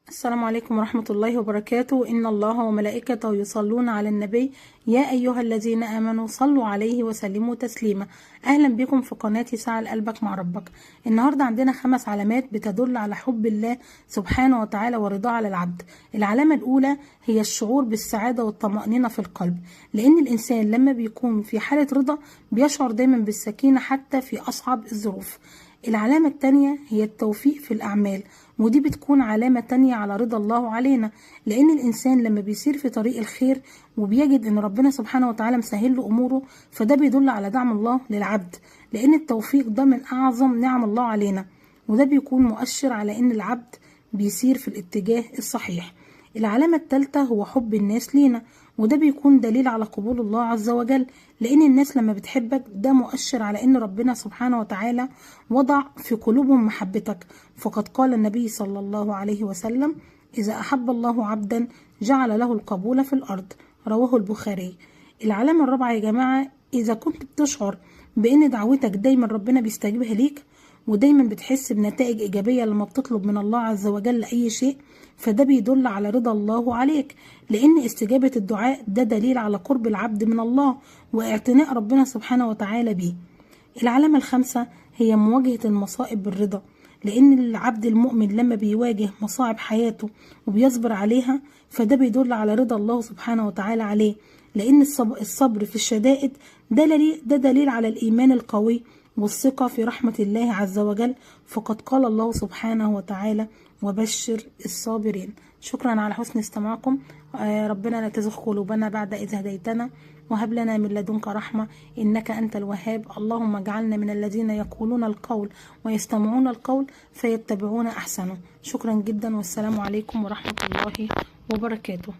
السلام عليكم ورحمة الله وبركاته. إن الله وملائكته يصلون على النبي يا أيها الذين آمنوا صلوا عليه وسلموا تسليما. أهلا بكم في قناة ساعة قلبك مع ربك. النهاردة عندنا 5 علامات بتدل على حب الله سبحانه وتعالى ورضاه على العبد. العلامة الأولى هي الشعور بالسعادة والطمأنينة في القلب، لأن الإنسان لما بيكون في حالة رضا بيشعر دايما بالسكينة حتى في أصعب الظروف. العلامة التانية هي التوفيق في الأعمال، ودي بتكون علامة تانية على رضا الله علينا، لأن الإنسان لما بيسير في طريق الخير وبيجد إن ربنا سبحانه وتعالى مسهل له أموره، فده بيدل على دعم الله للعبد، لأن التوفيق ده من أعظم نعم الله علينا، وده بيكون مؤشر على إن العبد بيسير في الاتجاه الصحيح. العلامة الثالثة هو حب الناس لينا، وده بيكون دليل على قبول الله عز وجل، لأن الناس لما بتحبك ده مؤشر على إن ربنا سبحانه وتعالى وضع في قلوبهم محبتك، فقد قال النبي صلى الله عليه وسلم: إذا أحب الله عبدا جعل له القبول في الأرض، رواه البخاري. العلامة الرابعة يا جماعة، إذا كنت بتشعر بإن دعوتك دايما ربنا بيستجيبها ليك، ودايما بتحس بنتائج إيجابية لما بتطلب من الله عز وجل أي شيء، فده بيدل على رضا الله عليك، لأن استجابة الدعاء ده دليل على قرب العبد من الله واعتناء ربنا سبحانه وتعالى بيه. العلامة الخامسة هي مواجهة المصائب بالرضا، لأن العبد المؤمن لما بيواجه مصاعب حياته وبيصبر عليها فده بيدل على رضا الله سبحانه وتعالى عليه، لأن الصبر في الشدائد ده دليل على الإيمان القوي والثقة في رحمة الله عز وجل، فقد قال الله سبحانه وتعالى: وبشر الصابرين. شكرا على حسن استماعكم. ربنا لا تزغ قلوبنا بعد إذ هديتنا، وهب لنا من لدنك رحمة إنك أنت الوهاب. اللهم اجعلنا من الذين يقولون القول ويستمعون القول فيتبعون أحسنه. شكرا جدا، والسلام عليكم ورحمة الله وبركاته.